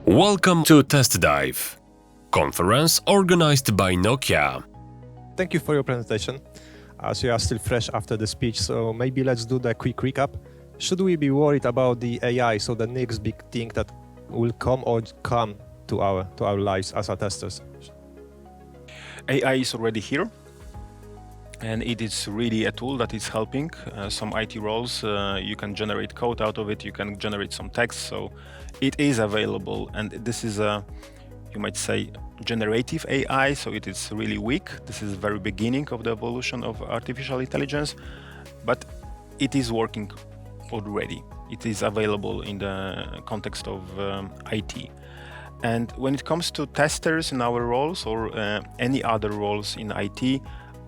Welcome to TestDive, conference organized by Nokia. Thank you for your presentation. So you are still fresh after the speech, so maybe let's do the quick recap. Should we be worried about the AI, so the next big thing that will come to our lives as our testers? AI is already here, and it is really a tool that is helping some IT roles. You can generate code out of it, you can generate some text, so it is available. And this is you might say, generative AI, so it is really weak. This is the very beginning of the evolution of artificial intelligence, but it is working already. It is available in the context of IT. And when it comes to testers in our roles or any other roles in IT,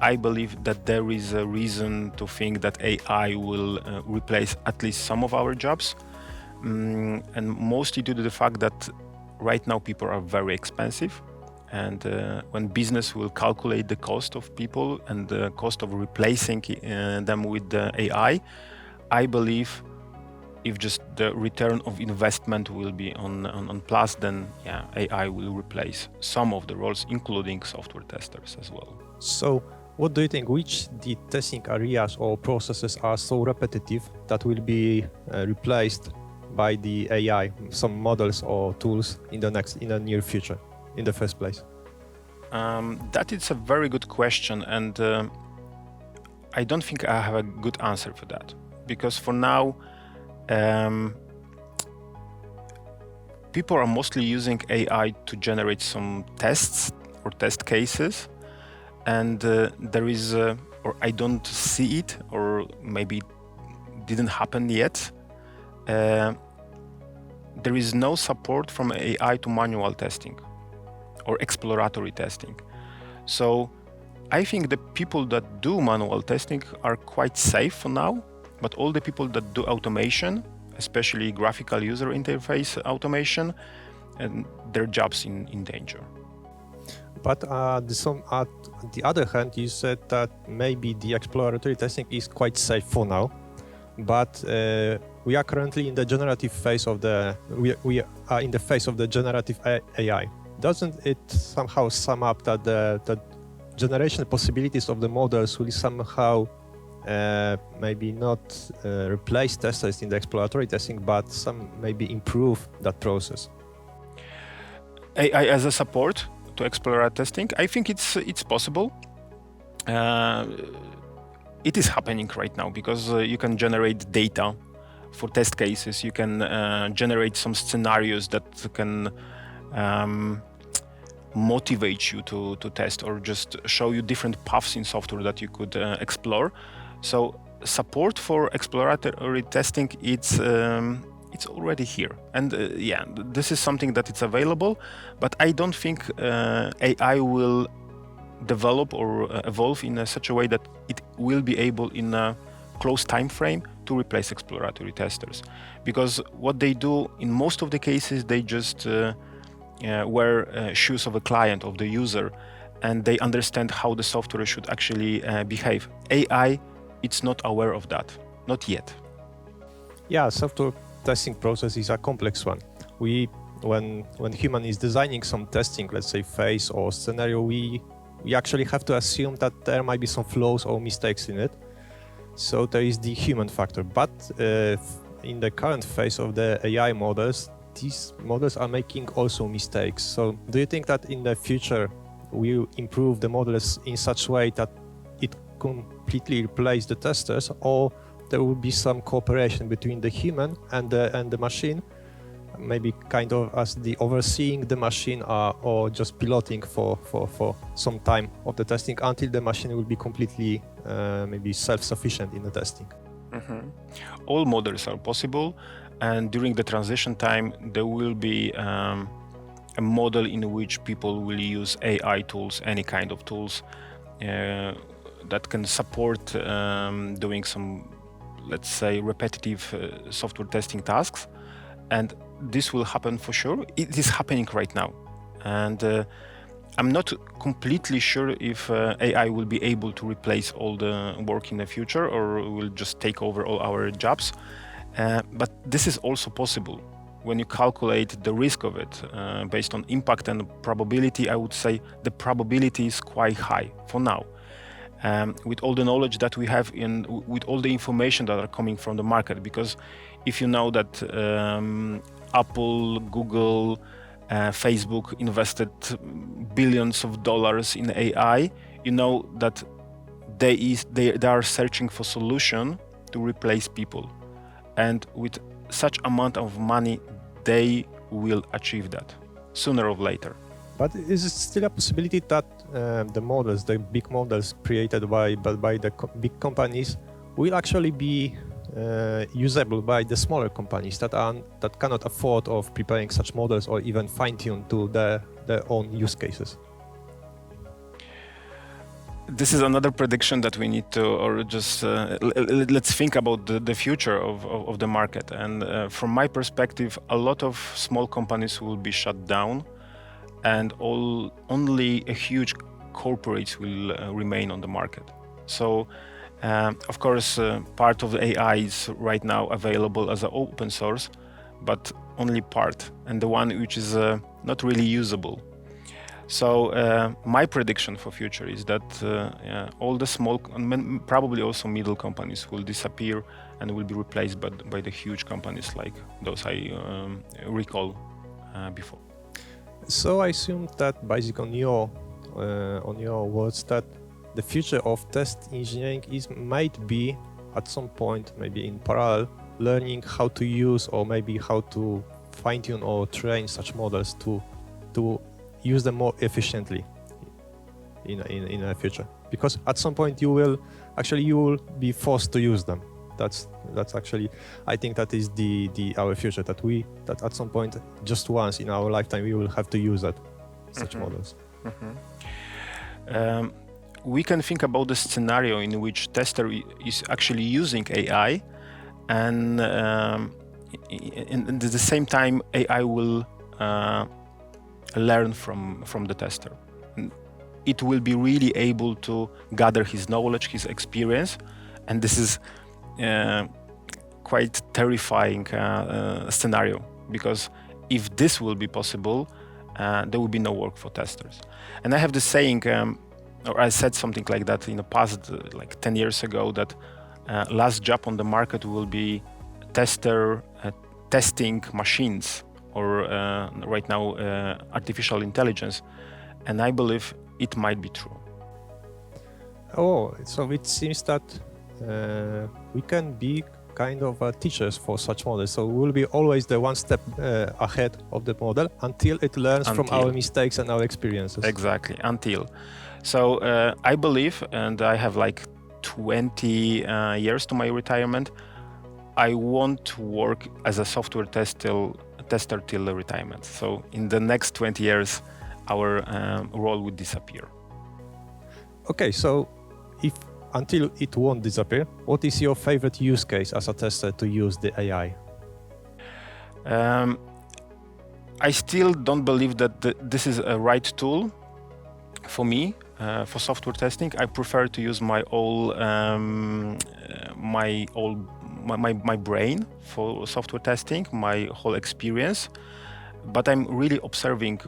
I believe that there is a reason to think that AI will replace at least some of our jobs, and mostly due to the fact that right now people are very expensive, and when business will calculate the cost of people and the cost of replacing them with the AI, I believe if just the return of investment will be on plus, then yeah, AI will replace some of the roles, including software testers as well. So what do you think, which the testing areas or processes are so repetitive that will be replaced by the AI, some models or tools in the near future, in the first place? That is a very good question, and I don't think I have a good answer for that, because for now people are mostly using AI to generate some tests or test cases, and there is, or I don't see it, or maybe it didn't happen yet, there is no support from AI to manual testing or exploratory testing. So I think the people that do manual testing are quite safe for now, but all the people that do automation, especially graphical user interface automation, and their jobs in danger. But at the other hand, you said that maybe the exploratory testing is quite safe for now, but we are currently in the generative phase of we are in the phase of the generative AI. Doesn't it somehow sum up that the generation possibilities of the models will somehow maybe not replace testers in the exploratory testing, but maybe improve that process? AI as a support to exploratory testing, I think it's possible. It is happening right now because you can generate data for test cases. You can generate some scenarios that can motivate you to test, or just show you different paths in software that you could explore. So support for exploratory testing, it's already here, and yeah, this is something that it's available, but I don't think AI will develop or evolve in such a way that it will be able in a close time frame to replace exploratory testers, because what they do in most of the cases, they just wear shoes of a client, of the user, and they understand how the software should actually behave. AI, it's not aware of that, not yet. Yeah, software testing process is a complex one. When human is designing some testing, let's say phase or scenario, we actually have to assume that there might be some flaws or mistakes in it. So there is the human factor. But in the current phase of the AI models, these models are making also mistakes. So do you think that in the future we'll improve the models in such a way that it completely replace the testers, or there will be some cooperation between the human and the machine, maybe kind of as the overseeing the machine or just piloting for some time of the testing until the machine will be completely maybe self-sufficient in the testing? Mm-hmm. All models are possible, and during the transition time there will be a model in which people will use AI tools, any kind of tools that can support doing some, let's say, repetitive software testing tasks, and this will happen for sure. It is happening right now, and I'm not completely sure if AI will be able to replace all the work in the future, or will just take over all our jobs, but this is also possible. when you calculate the risk of it based on impact and probability, I would say the probability is quite high for now. With all the knowledge that we have with all the information that are coming from the market, because if you know that Apple, Google, Facebook invested billions of dollars in AI, you know that they are searching for solution to replace people, and with such amount of money they will achieve that sooner or later. But is it still a possibility that the big models created by the big companies will actually be usable by the smaller companies that cannot afford of preparing such models or even fine-tune to their own use cases? This is another prediction that we need to, or just let's think about the future of the market. And from my perspective, a lot of small companies will be shut down, and only a huge corporates will remain on the market. So, of course, part of the AI is right now available as an open source, but only part, and the one which is not really usable. So my prediction for future is that all the small, and probably also middle companies will disappear and will be replaced by the huge companies like those I recall before. So I assume that, based on your words, that the future of test engineering might be at some point, maybe in parallel, learning how to use or maybe how to fine-tune or train such models to use them more efficiently in the future. Because at some point you will be forced to use them. That's actually, I think that is our future, that at some point, just once in our lifetime, we will have to use such models. We can think about the scenario in which tester is actually using AI, and at the same time AI will learn from the tester. It will be really able to gather his knowledge, his experience, and this is quite terrifying scenario, because if this will be possible, there will be no work for testers. And I have the saying, or I said something like that in the past, like 10 years ago, that last job on the market will be tester testing machines, or right now artificial intelligence, and I believe it might be true. Oh, so it seems that we can be kind of teachers for such models. So we'll be always the one step ahead of the model until it learns from our mistakes and our experiences. Exactly, until. So I believe, and I have like 20 years to my retirement, I won't work as a software tester till the retirement. So in the next 20 years, our role would disappear. Okay, so until it won't disappear, what is your favorite use case as a tester to use the AI? I still don't believe that this is a right tool for me for software testing. I prefer to use my brain for software testing, my whole experience. But I'm really observing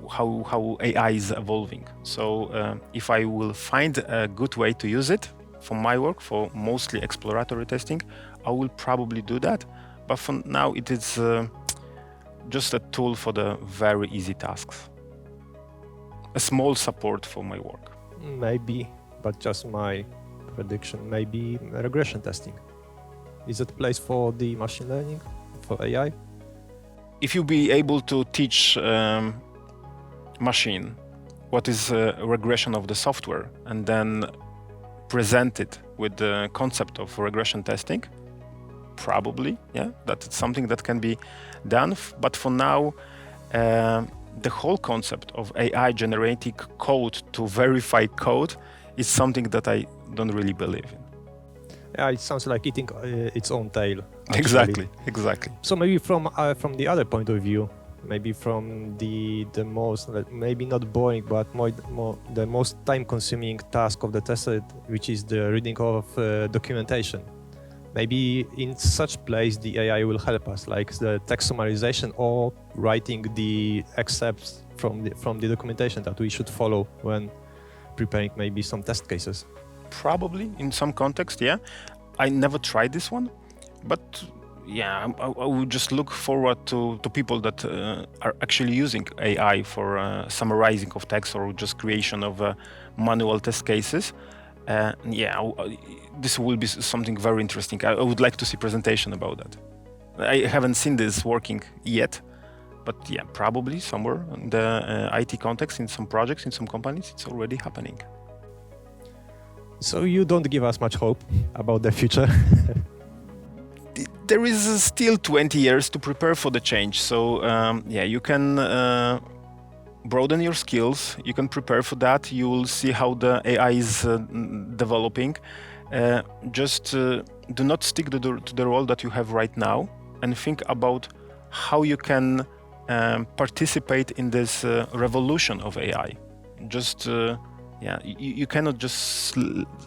how AI is evolving. So if I will find a good way to use it for my work, for mostly exploratory testing, I will probably do that. But for now, it is just a tool for the very easy tasks. A small support for my work. Maybe, but just my prediction, maybe regression testing. Is it a place for the machine learning, for AI? If you be able to teach machine what is regression of the software and then present it with the concept of regression testing, probably, yeah, that's something that can be done. But for now, the whole concept of AI generating code to verify code is something that I don't really believe in. Yeah, it sounds like eating its own tail. Actually. Exactly. So maybe from the other point of view, maybe from the most, maybe not boring, but the most time-consuming task of the tester, which is the reading of documentation. maybe in such place the AI will help us, like the text summarization or writing the excerpts from the documentation that we should follow when preparing maybe some test cases. Probably in some context, yeah. I never tried this one, but yeah, I would just look forward to people that are actually using AI for summarizing of text or just creation of manual test cases. This will be something very interesting. I would like to see presentation about that. I haven't seen this working yet, but yeah, probably somewhere in the IT context, in some projects, in some companies, it's already happening. So you don't give us much hope about the future. There is still 20 years to prepare for the change. So you can broaden your skills. You can prepare for that. You will see how the AI is developing. Just do not stick to the role that you have right now, and think about how you can participate in this revolution of AI. Just you cannot just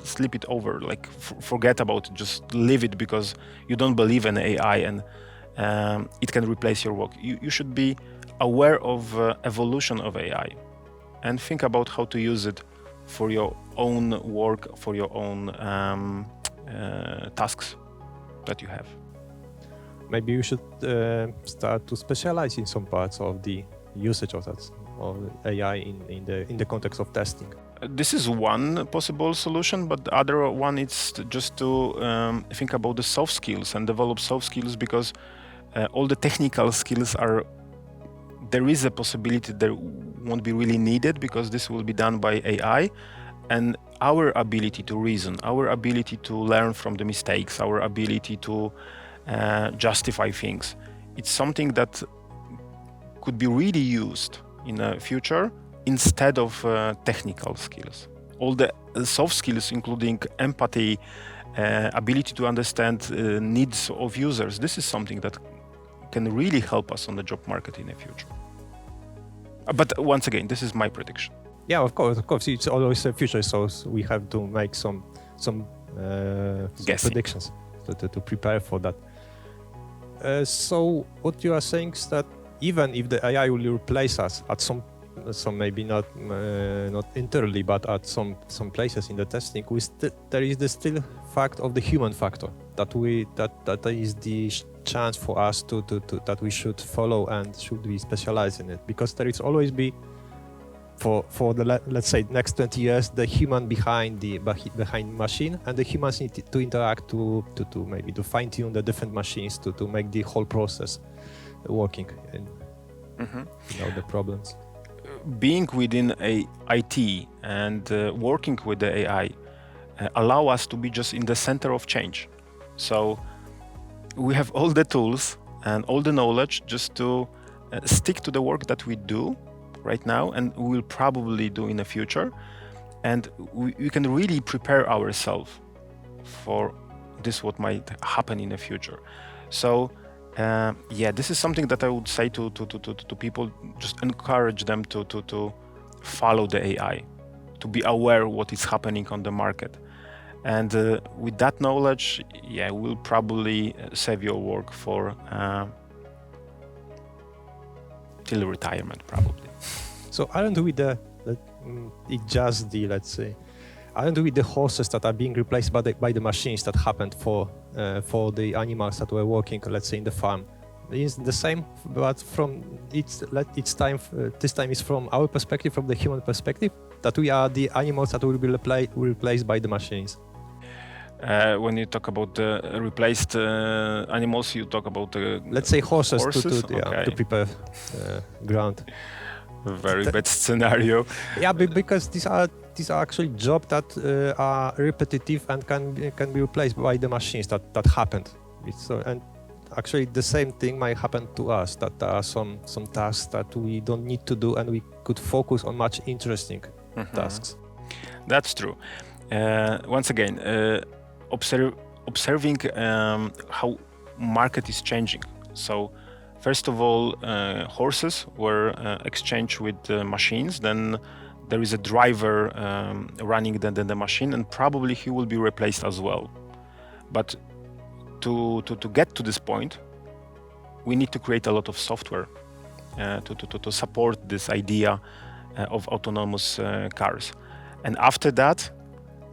slip it over, like forget about it, just leave it because you don't believe in AI and it can replace your work. You should be aware of evolution of AI and think about how to use it for your own work, for your own tasks that you have. Maybe you should start to specialize in some parts of the usage of that, of AI in the context of testing. This is one possible solution, but the other one is just to think about the soft skills and develop soft skills, because all the technical skills there is a possibility they won't be really needed because this will be done by AI, and our ability to reason, our ability to learn from the mistakes, our ability to justify things, it's something that could be really used in the future instead of technical skills. All the soft skills, including empathy, ability to understand needs of users, this is something that can really help us on the job market in the future. But once again, this is my prediction. Yeah, of course, it's always a future, so we have to make some predictions to prepare for that. So what you are saying is that even if the AI will replace us at some maybe not entirely, but at some places in the testing, there is the still fact of the human factor that is the chance for us to that we should follow and should be specialized in it, because there is always be for the let's say next 20 years the human behind machine, and the humans need to interact to maybe to fine-tune the different machines to make the whole process working and without the problems. Being within IT and working with the AI allow us to be just in the center of change. So we have all the tools and all the knowledge just to stick to the work that we do right now and we will probably do in the future, and we can really prepare ourselves for this what might happen in the future. So this is something that I would say to people, just encourage them to follow the AI, to be aware what is happening on the market. And with that knowledge, we'll probably save your work for till retirement, probably. So aren't we aren't we the horses that are being replaced by the machines that happened for the animals that were working, let's say, in the farm? It's the same, but this time is from our perspective, from the human perspective, that we are the animals that will be replaced by the machines. When you talk about the replaced animals, you talk about the let's say horses. Okay. To prepare ground. Very bad scenario. Yeah, because these are actually jobs that are repetitive and can be replaced by the machines that happened. And actually the same thing might happen to us, that there are some tasks that we don't need to do and we could focus on much interesting tasks. That's true. Once again, observing how market is changing. So first of all, horses were exchanged with machines. Then there is a driver running the machine, and probably he will be replaced as well. But to get to this point, we need to create a lot of software to support this idea of autonomous cars. And after that,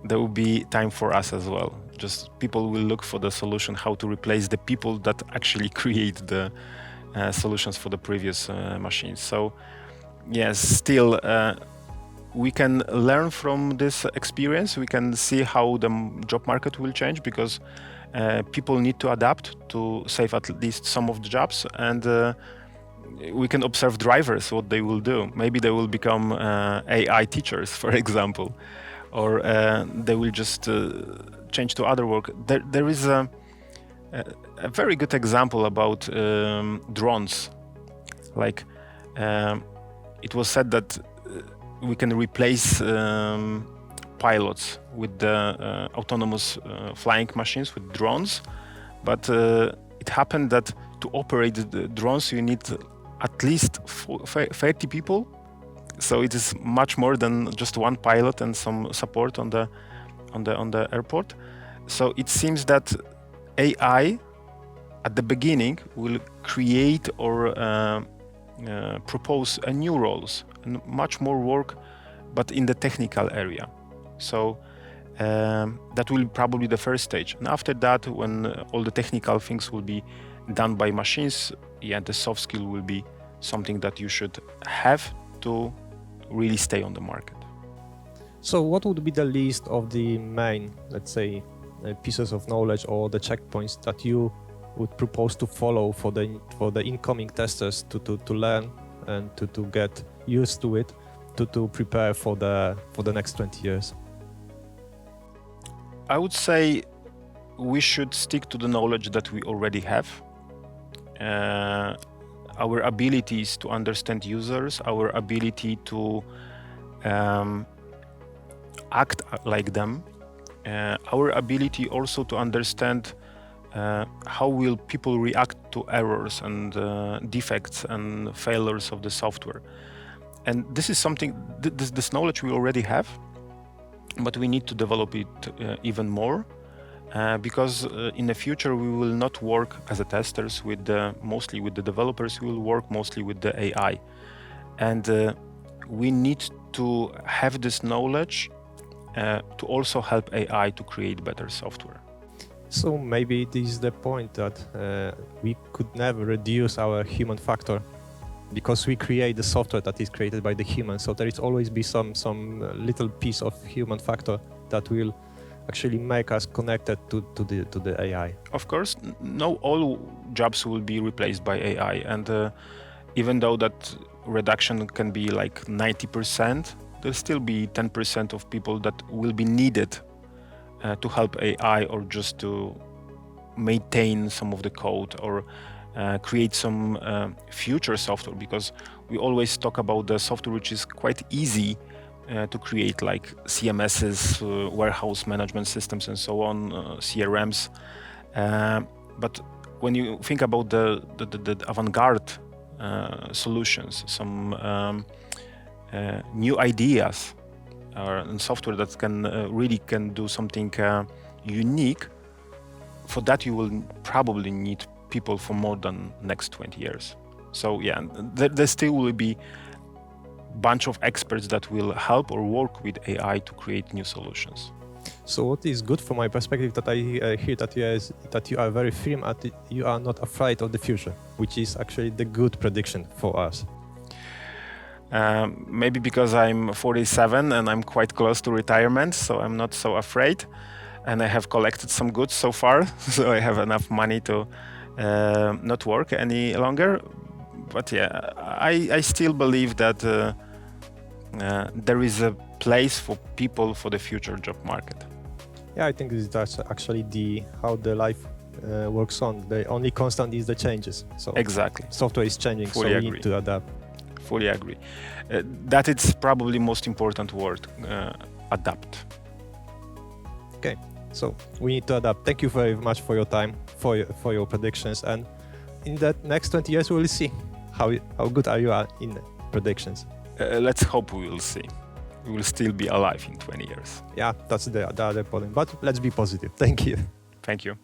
there will be time for us as well. Just people will look for the solution how to replace the people that actually create the solutions for the previous machines. So yes, still we can learn from this experience. We can see how the job market will change, because people need to adapt to save at least some of the jobs, and we can observe drivers, what they will do. Maybe they will become AI teachers, for example, or they will just change to other work. There is a very good example about drones. Like it was said that we can replace pilots with the autonomous flying machines, with drones, but it happened that to operate the drones you need at least 30 people. So it is much more than just one pilot and some support on the airport. So it seems that AI at the beginning will create or propose new roles and much more work, but in the technical area. So that will probably be the first stage. And after that, when all the technical things will be done by machines, the soft skill will be something that you should have to really stay on the market. So what would be the list of the main, let's say, pieces of knowledge or the checkpoints that you would propose to follow for the incoming testers to learn and to get used to it, to prepare for the next 20 years? I would say we should stick to the knowledge that we already have. Our abilities to understand users, our ability to act like them, our ability also to understand how will people react to errors and defects and failures of the software. And this is something, this knowledge we already have, but we need to develop it even more. Because in the future we will not work as a testers mostly with the developers. We will work mostly with the AI, and we need to have this knowledge to also help AI to create better software. So maybe this is the point that we could never reduce our human factor, because we create the software that is created by the human. So there is always be some little piece of human factor that will actually make us connected to the AI. Of course, no, all jobs will be replaced by AI, and even though that reduction can be like 90%, there'll still be 10% of people that will be needed to help AI, or just to maintain some of the code, or create some future software, because we always talk about the software which is quite easy to create, like CMSs, warehouse management systems, and so on, CRMs. But when you think about the avant-garde solutions, some new ideas, and software that can really do something unique, for that you will probably need people for more than next 20 years. So yeah, there still will be bunch of experts that will help or work with AI to create new solutions. So what is good from my perspective, that I hear that you are very firm at it, you are not afraid of the future, which is actually the good prediction for us. Maybe because I'm 47 and I'm quite close to retirement, so I'm not so afraid, and I have collected some goods so far, so I have enough money to not work any longer. But yeah, I still believe that there is a place for people for the future job market. Yeah, I think that's actually how the life works on. The only constant is the changes. So exactly, software is changing, fully so agree. We need to adapt. Fully agree. That is probably most important word, adapt. Okay, so we need to adapt. Thank you very much for your time, for your predictions, and in the next 20 years we will see how good are you in predictions. Let's hope we will see. We will still be alive in 20 years. Yeah, that's the other point. But let's be positive. Thank you. Thank you.